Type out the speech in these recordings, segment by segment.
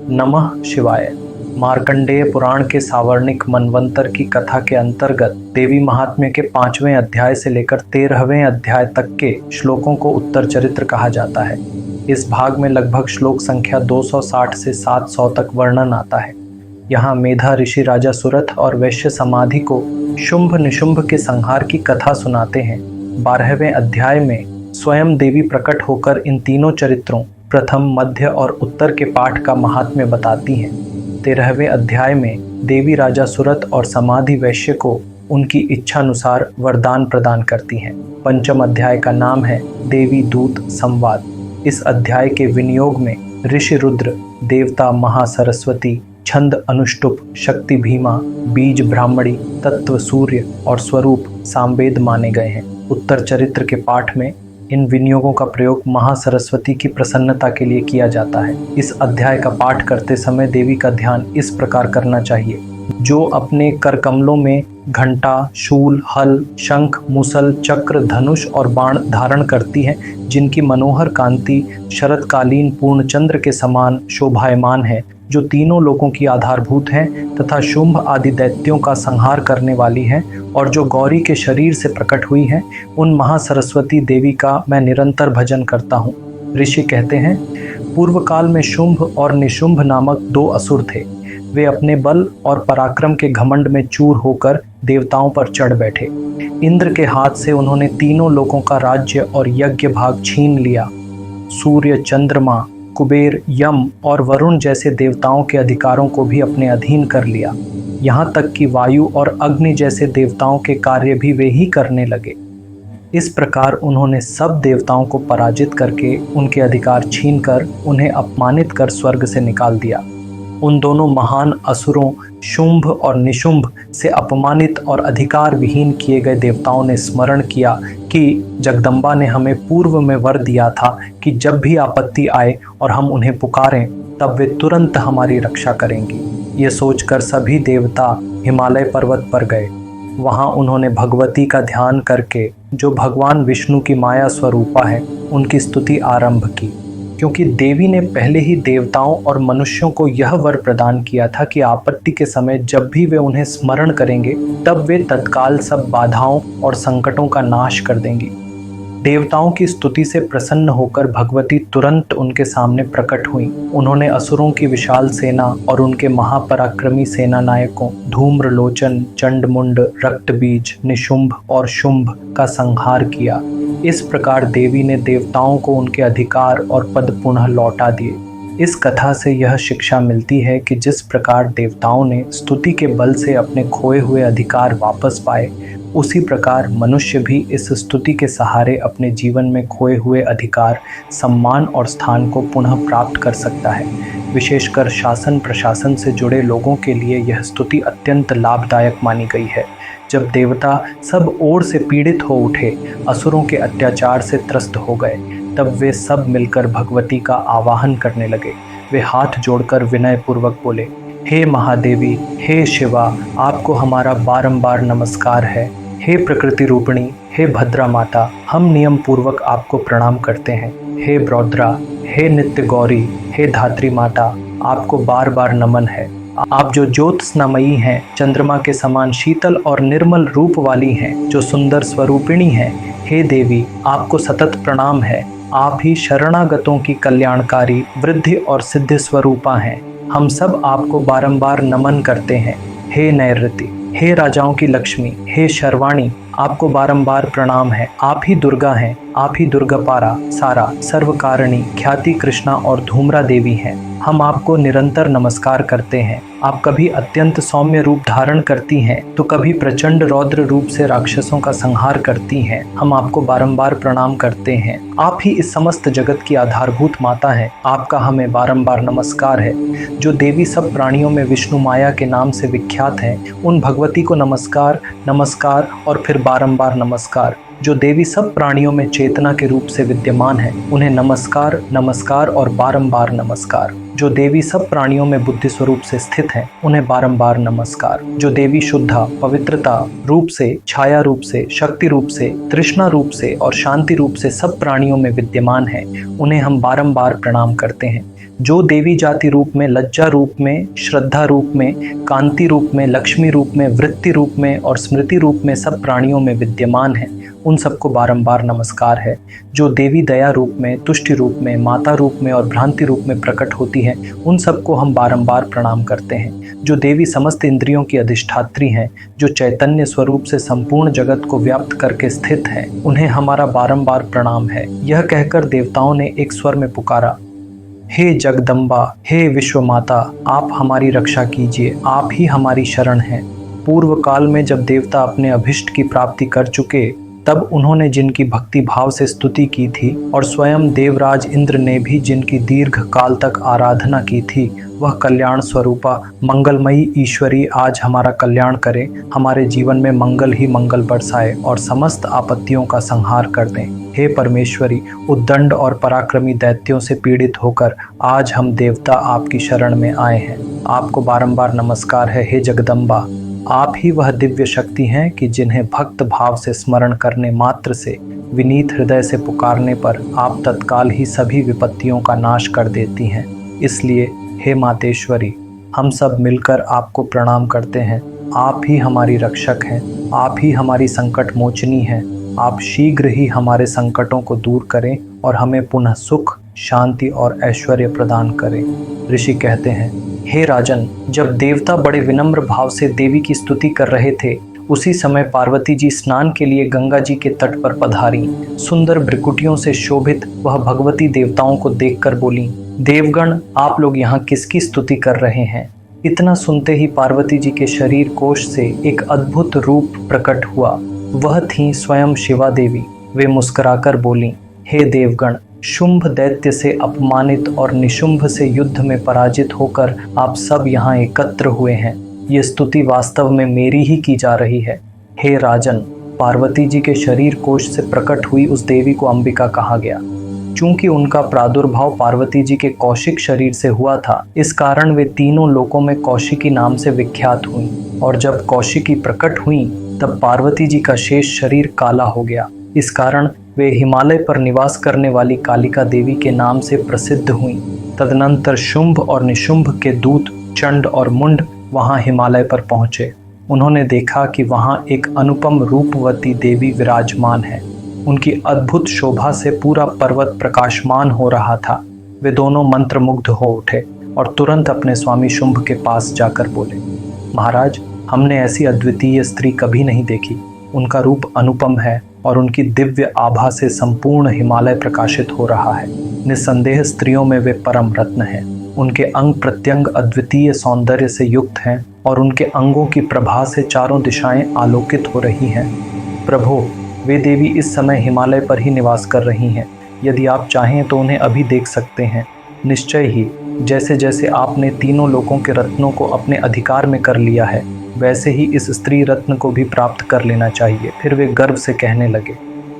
नमः शिवाय। मार्कंडेय पुराण के सावर्णिक मनवंतर की कथा के अंतर्गत देवी महात्म्य के 5वें अध्याय से लेकर 13वें अध्याय तक के श्लोकों को उत्तर चरित्र कहा जाता है। इस भाग में लगभग श्लोक संख्या 260 से 700 तक वर्णन आता है। यहाँ मेधा ऋषि राजा सुरथ और वैश्य समाधि को शुंभ निशुंभ के संहार की कथा सुनाते हैं। 12वें अध्याय में स्वयं देवी प्रकट होकर इन तीनों चरित्रों प्रथम, मध्य और उत्तर के पाठ का महात्म्य बताती हैं। 13वें अध्याय में देवी राजा सुरथ और समाधि वैश्य को उनकी इच्छानुसार वरदान प्रदान करती हैं। पंचम अध्याय का नाम है देवी दूत संवाद। इस अध्याय के विनियोग में ऋषि रुद्र, देवता महासरस्वती, छंद अनुष्टुप, शक्ति भीमा, बीज ब्राह्मणी, तत्व सूर्य और स्वरूप सामवेद माने गए हैं। उत्तर चरित्र के पाठ में इन विनियोगों का प्रयोग महासरस्वती की प्रसन्नता के लिए किया जाता है। इस अध्याय का पाठ करते समय देवी का ध्यान इस प्रकार करना चाहिए। जो अपने कर कमलों में घंटा, शूल, हल, शंख, मुसल, चक्र, धनुष और बाण धारण करती हैं, जिनकी मनोहर कांति शरतकालीन पूर्णचंद्र के समान शोभायमान है, जो तीनों लोकों की आधारभूत हैं तथा शुंभ आदि दैत्यों का संहार करने वाली हैं और जो गौरी के शरीर से प्रकट हुई हैं, उन महासरस्वती देवी का मैं निरंतर भजन करता हूँ। ऋषि कहते हैं, पूर्व काल में शुंभ और निशुंभ नामक 2 असुर थे। वे अपने बल और पराक्रम के घमंड में चूर होकर देवताओं पर चढ़ बैठे। इंद्र के हाथ से उन्होंने तीनों लोकों का राज्य और यज्ञ भाग छीन लिया। सूर्य, चंद्रमा, कुबेर, यम और वरुण जैसे देवताओं के अधिकारों को भी अपने अधीन कर लिया। यहाँ तक कि वायु और अग्नि जैसे देवताओं के कार्य भी वे ही करने लगे। इस प्रकार उन्होंने सब देवताओं को पराजित करके उनके अधिकार छीनकर उन्हें अपमानित कर स्वर्ग से निकाल दिया। उन दोनों महान असुरों शुंभ और निशुंभ से अपमानित और अधिकार विहीन किए गए देवताओं ने स्मरण किया कि जगदम्बा ने हमें पूर्व में वर दिया था कि जब भी आपत्ति आए और हम उन्हें पुकारें तब वे तुरंत हमारी रक्षा करेंगी। ये सोचकर सभी देवता हिमालय पर्वत पर गए। वहाँ उन्होंने भगवती का ध्यान करके, जो भगवान विष्णु की माया स्वरूपा है, उनकी स्तुति आरंभ की। क्योंकि देवी ने पहले ही देवताओं और मनुष्यों को यह वर प्रदान किया था कि आपत्ति के समय जब भी वे उन्हें स्मरण करेंगे तब वे तत्काल सब बाधाओं और संकटों का नाश कर देंगी। देवताओं की स्तुति से प्रसन्न होकर भगवती तुरंत उनके सामने प्रकट हुई। उन्होंने असुरों की विशाल सेना और उनके महापराक्रमी सेना नायकों धूम्रलोचन, चंडमुंड, रक्तबीज, निशुंभ और शुंभ का संहार किया। इस प्रकार देवी ने देवताओं को उनके अधिकार और पद पुनः लौटा दिए। इस कथा से यह शिक्षा मिलती है कि जिस प्रकार देवताओं ने स्तुति के बल से अपने खोए हुए अधिकार वापस पाए, उसी प्रकार मनुष्य भी इस स्तुति के सहारे अपने जीवन में खोए हुए अधिकार, सम्मान और स्थान को पुनः प्राप्त कर सकता है। विशेषकर शासन प्रशासन से जुड़े लोगों के लिए यह स्तुति अत्यंत लाभदायक मानी गई है। जब देवता सब ओर से पीड़ित हो उठे, असुरों के अत्याचार से त्रस्त हो गए, तब वे सब मिलकर भगवती का आवाहन करने लगे। वे हाथ जोड़कर विनय पूर्वक बोले, हे महादेवी, हे शिवा, आपको हमारा बारंबार नमस्कार है। हे प्रकृति रूपिणी, हे भद्रा माता, हम नियम पूर्वक आपको प्रणाम करते हैं। हे ब्रौद्रा, हे नित्य गौरी, हे धात्री माता, आपको बार बार नमन है। आप जो ज्योत्स्नामयी हैं, चंद्रमा के समान शीतल और निर्मल रूप वाली हैं, जो सुंदर स्वरूपिणी हैं, हे देवी, आपको सतत प्रणाम है। आप ही शरणागतों की कल्याणकारी, वृद्धि और सिद्धि स्वरूपा हैं। हम सब आपको बारंबार नमन करते हैं। हे नैऋति, हे राजाओं की लक्ष्मी, हे शर्वाणी, आपको बारंबार प्रणाम है। आप ही दुर्गा हैं, आप ही दुर्गापारा, सारा, सर्वकारिणी, ख्याति कृष्णा और धूम्रा देवी हैं। हम आपको निरंतर नमस्कार करते हैं। आप कभी अत्यंत सौम्य रूप धारण करती हैं तो कभी प्रचंड रौद्र रूप से राक्षसों का संहार करती हैं। हम आपको बारंबार प्रणाम करते हैं। आप ही इस समस्त जगत की आधारभूत माता हैं। आपका हमें बारंबार नमस्कार है। जो देवी सब प्राणियों में विष्णु माया के नाम से विख्यात हैं, उन भगवती को नमस्कार, नमस्कार और फिर बारंबार नमस्कार। जो देवी सब प्राणियों में चेतना के रूप से विद्यमान है, उन्हें नमस्कार, नमस्कार और बारंबार नमस्कार। जो देवी सब प्राणियों में बुद्धि स्वरूप से स्थित हैं, उन्हें बारंबार नमस्कार। जो देवी शुद्धा, पवित्रता रूप से, छाया रूप से, शक्ति रूप से, तृष्णा रूप से और शांति रूप से सब प्राणियों में विद्यमान है, उन्हें हम बारंबार प्रणाम करते हैं। जो देवी जाति रूप में, लज्जा रूप में, श्रद्धा रूप में, कांति रूप में, लक्ष्मी रूप में, वृत्ति रूप में और स्मृति रूप में सब प्राणियों में विद्यमान है, उन सबको बारंबार नमस्कार है। जो देवी दया रूप में, तुष्टि रूप में, माता रूप में और भ्रांति रूप में प्रकट होती हैं, उन सबको हम बारंबार प्रणाम करते हैं। जो देवी समस्त इंद्रियों की अधिष्ठात्री हैं, जो चैतन्य स्वरूप से संपूर्ण जगत को व्याप्त करके स्थित हैं, उन्हें हमारा बारंबार प्रणाम है। यह कहकर देवताओं ने एक स्वर में पुकारा, हे जगदम्बा, हे विश्व माता, आप हमारी रक्षा कीजिए, आप ही हमारी शरण हैं। पूर्व काल में जब देवता अपने अभिष्ट की प्राप्ति कर चुके, तब उन्होंने जिनकी भक्ति भाव से स्तुति की थी और स्वयं देवराज इंद्र ने भी जिनकी दीर्घ काल तक आराधना की थी, वह कल्याण स्वरूपा मंगलमयी ईश्वरी आज हमारा कल्याण करे, हमारे जीवन में मंगल ही मंगल बरसाए और समस्त आपत्तियों का संहार कर दें। हे परमेश्वरी, उद्दंड और पराक्रमी दैत्यों से पीड़ित होकर आज हम देवता आपकी शरण में आए हैं। आपको बारंबार नमस्कार है। हे जगदम्बा, आप ही वह दिव्य शक्ति हैं कि जिन्हें भक्त भाव से स्मरण करने मात्र से, विनीत हृदय से पुकारने पर आप तत्काल ही सभी विपत्तियों का नाश कर देती हैं। इसलिए हे मातेश्वरी, हम सब मिलकर आपको प्रणाम करते हैं। आप ही हमारी रक्षक हैं, आप ही हमारी संकट मोचनी हैं। आप शीघ्र ही हमारे संकटों को दूर करें और हमें पुनः सुख, शांति और ऐश्वर्य प्रदान करें। ऋषि कहते हैं, हे राजन, जब देवता बड़े विनम्र भाव से देवी की स्तुति कर रहे थे, उसी समय पार्वती जी स्नान के लिए गंगा जी के तट पर पधारी। सुंदर भ्रिकुटियों से शोभित वह भगवती देवताओं को देखकर बोली, देवगण, आप लोग यहाँ किसकी स्तुति कर रहे हैं? इतना सुनते ही पार्वती जी के शरीर कोश से एक अद्भुत रूप प्रकट हुआ। वह थी स्वयं शिवा देवी। वे मुस्कुराकर बोली, हे देवगण, शुंभ दैत्य से अपमानित और निशुंभ से युद्ध में पराजित होकर आप सब यहाँ एकत्र हुए हैं। ये स्तुति वास्तव में मेरी ही की जा रही है। हे राजन, पार्वती जी के शरीर कोश से प्रकट हुई उस देवी को अंबिका कहा गया। चूंकि उनका प्रादुर्भाव पार्वती जी के कौशिक शरीर से हुआ था, इस कारण वे तीनों लोकों में कौशिकी नाम से विख्यात हुई। और जब कौशिकी प्रकट हुई, तब पार्वती जी का शेष शरीर काला हो गया। इस कारण वे हिमालय पर निवास करने वाली कालिका देवी के नाम से प्रसिद्ध हुईं। तदनंतर शुंभ और निशुंभ के दूत चंड और मुंड वहां हिमालय पर पहुंचे। उन्होंने देखा कि वहां एक अनुपम रूपवती देवी विराजमान है। उनकी अद्भुत शोभा से पूरा पर्वत प्रकाशमान हो रहा था। वे दोनों मंत्रमुग्ध हो उठे और तुरंत अपने स्वामी शुंभ के पास जाकर बोले, महाराज, हमने ऐसी अद्वितीय स्त्री कभी नहीं देखी। उनका रूप अनुपम है और उनकी दिव्य आभा से संपूर्ण हिमालय प्रकाशित हो रहा है। निस्संदेह स्त्रियों में वे परम रत्न हैं। उनके अंग प्रत्यंग अद्वितीय सौंदर्य से युक्त हैं और उनके अंगों की प्रभा से चारों दिशाएं आलोकित हो रही हैं। प्रभो, वे देवी इस समय हिमालय पर ही निवास कर रही हैं। यदि आप चाहें तो उन्हें अभी देख सकते हैं। निश्चय ही जैसे जैसे आपने तीनों लोकों के रत्नों को अपने अधिकार में कर लिया है, वैसे ही इस स्त्री रत्न को भी प्राप्त कर लेना चाहिए। फिर वे गर्व से कहने लगे,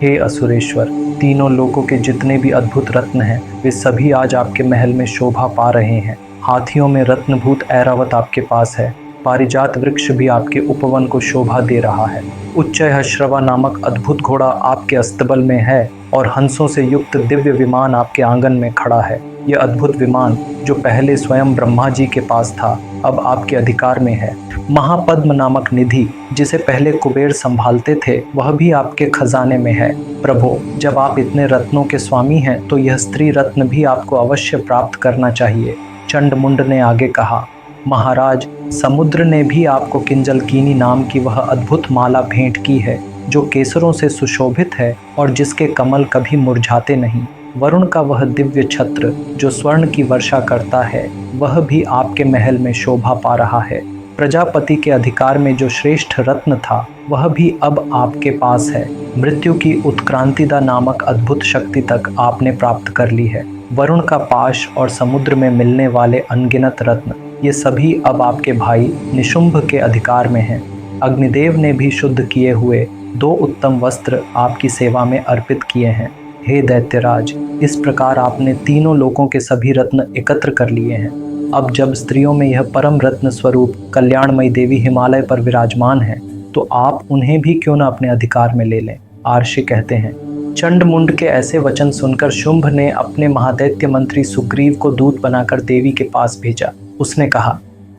हे असुरेश्वर, तीनों लोकों के जितने भी अद्भुत रत्न हैं, वे सभी आज आपके महल में शोभा पा रहे हैं। हाथियों में रत्नभूत ऐरावत आपके पास है। पारिजात वृक्ष भी आपके उपवन को शोभा दे रहा है। उच्चैःश्रवा नामक अद्भुत घोड़ा आपके अस्तबल में है और हंसों से युक्त दिव्य विमान आपके आंगन में खड़ा है। यह अद्भुत विमान, जो पहले स्वयं ब्रह्मा जी के पास था, अब आपके अधिकार में है। महापद्म नामक निधि, जिसे पहले कुबेर संभालते थे, वह भी आपके खजाने में है। प्रभो, जब आप इतने रत्नों के स्वामी हैं, तो यह स्त्री रत्न भी आपको अवश्य प्राप्त करना चाहिए। चंडमुंड ने आगे कहा, महाराज, समुद्र ने भी आपको किंजलकीनी नाम की वह अद्भुत माला भेंट की है, जो केसरों से सुशोभित है और जिसके कमल कभी मुरझाते नहीं। वरुण का वह दिव्य छत्र, जो स्वर्ण की वर्षा करता है, वह भी आपके महल में शोभा पा रहा है। प्रजापति के अधिकार में जो श्रेष्ठ रत्न था, वह भी अब आपके पास है। मृत्यु की उत्क्रांतिदा नामक अद्भुत शक्ति तक आपने प्राप्त कर ली है। वरुण का पाश और समुद्र में मिलने वाले अनगिनत रत्न, ये सभी अब आपके भाई निशुंभ के अधिकार में हैं। अग्निदेव ने भी शुद्ध किए हुए 2 उत्तम वस्त्र आपकी सेवा में अर्पित किए हैं। हे दैत्यराज, इस प्रकार आपने तीनों लोकों के सभी रत्न एकत्र कर लिए हैं। अब जब स्त्रियों में यह परम रत्न स्वरूप कल्याणमयी देवी हिमालय पर विराजमान है, तो आप उन्हें भी क्यों न अपने अधिकार में ले लें। आर्षि कहते हैं, चंडमुंड के ऐसे वचन सुनकर शुंभ ने अपने महादैत्य मंत्री सुग्रीव को दूत बनाकर देवी के पास भेजा। उसने कहा,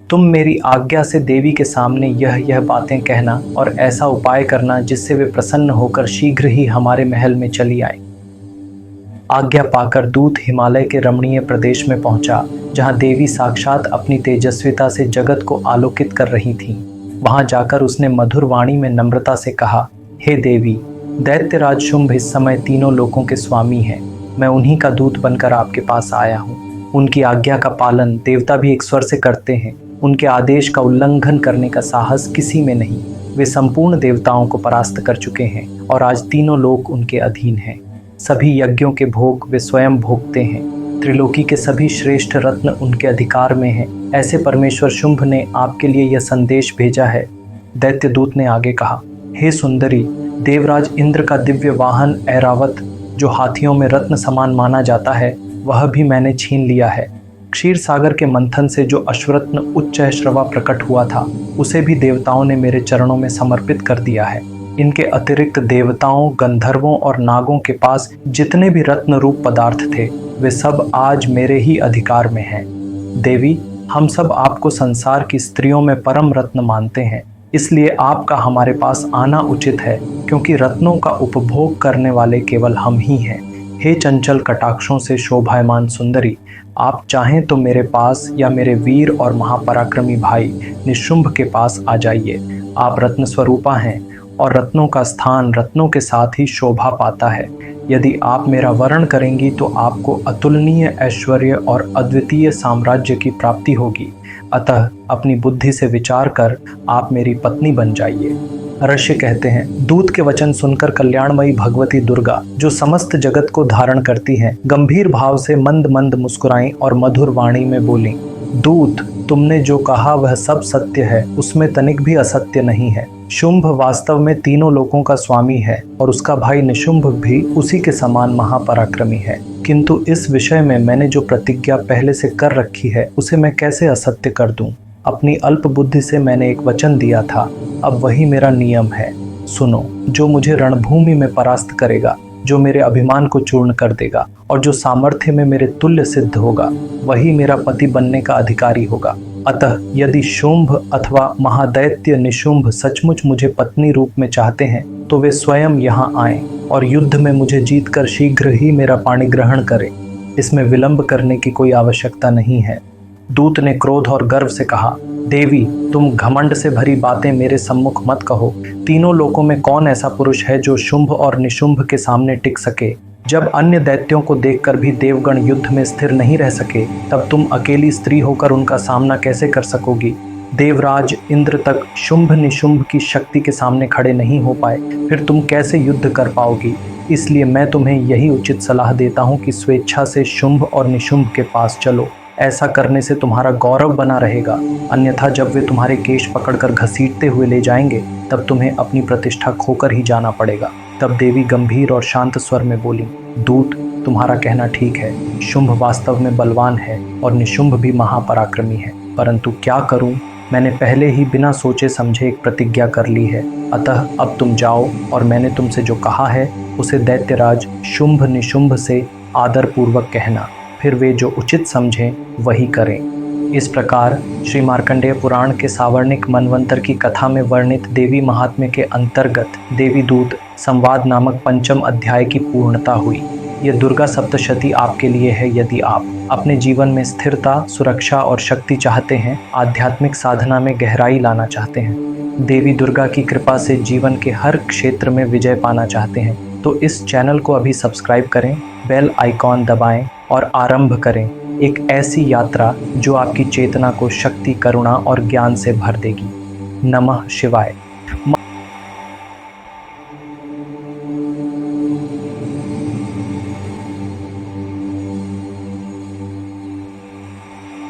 तुम मेरी आज्ञा से देवी के सामने यह बातें कहना और ऐसा उपाय करना जिससे वे प्रसन्न होकर शीघ्र ही हमारे महल में चली आए। आज्ञा पाकर दूत हिमालय के रमणीय प्रदेश में पहुंचा, जहां देवी साक्षात अपनी तेजस्विता से जगत को आलोकित कर रही थीं। वहां जाकर उसने मधुर वाणी में नम्रता से कहा, हे देवी, दैत्यराज शुंभ इस समय तीनों लोकों के स्वामी हैं। मैं उन्हीं का दूत बनकर आपके पास आया हूँ। उनकी आज्ञा का पालन देवता भी एक स्वर से करते हैं। उनके आदेश का उल्लंघन करने का साहस किसी में नहीं। वे संपूर्ण देवताओं को परास्त कर चुके हैं और आज तीनों लोक उनके अधीन हैं। सभी यज्ञों के भोग वे स्वयं भोगते हैं। त्रिलोकी के सभी श्रेष्ठ रत्न उनके अधिकार में हैं। ऐसे परमेश्वर शुंभ ने आपके लिए यह संदेश भेजा है। दैत्य दूत ने आगे कहा, हे सुंदरी, देवराज इंद्र का दिव्य वाहन ऐरावत, जो हाथियों में रत्न समान माना जाता है, वह भी मैंने छीन लिया है। क्षीर सागर के मंथन से जो अश्वरत्न उच्च श्रवा प्रकट हुआ था, उसे भी देवताओं ने मेरे चरणों में समर्पित कर दिया है। इनके अतिरिक्त देवताओं, गंधर्वों और नागों के पास जितने भी रत्न रूप पदार्थ थे, वे सब आज मेरे ही अधिकार में हैं। देवी, हम सब आपको संसार की स्त्रियों में परम रत्न मानते हैं, इसलिए आपका हमारे पास आना उचित है, क्योंकि रत्नों का उपभोग करने वाले केवल हम ही हैं। हे चंचल कटाक्षों से शोभायमान सुंदरी, आप चाहें तो मेरे पास या मेरे वीर और महापराक्रमी भाई निशुंभ के पास आ जाइए। आप रत्न स्वरूपा हैं और रत्नों का स्थान रत्नों के साथ ही शोभा पाता है। यदि आप मेरा वरण करेंगी तो आपको अतुलनीय ऐश्वर्य और अद्वितीय साम्राज्य की प्राप्ति होगी। अतः अपनी बुद्धि से विचार कर आप मेरी पत्नी बन जाइए। ऋषि कहते हैं, दूत के वचन सुनकर कल्याणमयी भगवती दुर्गा, जो समस्त जगत को धारण करती हैं, गंभीर भाव से मंद मंद मुस्कुराईं और मधुर वाणी में बोली, दूत, तुमने जो कहा वह सब सत्य है, उसमें तनिक भी असत्य नहीं है। शुंभ वास्तव में तीनों लोकों का स्वामी है और उसका भाई निशुंभ भी उसी के समान महापराक्रमी है। किंतु इस विषय में मैंने जो प्रतिज्ञा पहले से कर रखी है, उसे मैं कैसे असत्य कर दूं? अपनी अल्प बुद्धि से मैंने एक वचन दिया था, अब वही मेरा नियम है। सुनो, जो मुझे रणभूमि में परास्त करेगा, जो मेरे अभिमान को चूर्ण कर देगा और जो सामर्थ्य में मेरे तुल्य सिद्ध होगा, वही मेरा पति बनने का अधिकारी होगा। अतः यदि शुंभ अथवा महादैत्य निशुंभ सचमुच मुझे पत्नी रूप में चाहते हैं, तो वे स्वयं यहाँ आएं और युद्ध में मुझे जीतकर शीघ्र ही मेरा पाणी ग्रहण करें। इसमें विलंब करने की कोई आवश्यकता नहीं है। दूत ने क्रोध और गर्व से कहा, देवी, तुम घमंड से भरी बातें मेरे सम्मुख मत कहो। तीनों लोकों में कौन ऐसा पुरुष है जो शुंभ और निशुंभ के सामने टिक सके? जब अन्य दैत्यों को देखकर भी देवगण युद्ध में स्थिर नहीं रह सके, तब तुम अकेली स्त्री होकर उनका सामना कैसे कर सकोगी? देवराज इंद्र तक शुंभ निशुंभ की शक्ति के सामने खड़े नहीं हो पाए, फिर तुम कैसे युद्ध कर पाओगी? इसलिए मैं तुम्हें यही उचित सलाह देता हूँ कि स्वेच्छा से शुंभ और निशुंभ के पास चलो। ऐसा करने से तुम्हारा गौरव बना रहेगा। अन्यथा जब वे तुम्हारे केश पकड़कर घसीटते हुए ले जाएंगे, तब तुम्हें अपनी प्रतिष्ठा खोकर ही जाना पड़ेगा। तब देवी गंभीर और शांत स्वर में बोली, दूत, तुम्हारा कहना ठीक है। शुंभ वास्तव में बलवान है और निशुंभ भी महापराक्रमी है, परंतु क्या करूं? मैंने पहले ही बिना सोचे समझे एक प्रतिज्ञा कर ली है। अतः अब तुम जाओ और मैंने तुमसे जो कहा है उसे दैत्यराज शुंभ निशुंभ से आदरपूर्वक कहना, फिर वे जो उचित समझें वही करें। इस प्रकार श्री मार्कंडेय पुराण के सावर्णिक मनवंतर की कथा में वर्णित देवी महात्म्य के अंतर्गत देवी दूत संवाद नामक 5वें अध्याय की पूर्णता हुई। यह दुर्गा सप्तशती आपके लिए है। यदि आप अपने जीवन में स्थिरता, सुरक्षा और शक्ति चाहते हैं, आध्यात्मिक साधना में गहराई लाना चाहते हैं, देवी दुर्गा की कृपा से जीवन के हर क्षेत्र में विजय पाना चाहते हैं, तो इस चैनल को अभी सब्सक्राइब करें, बेल आइकॉन दबाएं और आरंभ करें एक ऐसी यात्रा जो आपकी चेतना को शक्ति, करुणा और ज्ञान से भर देगी। नमः शिवाय।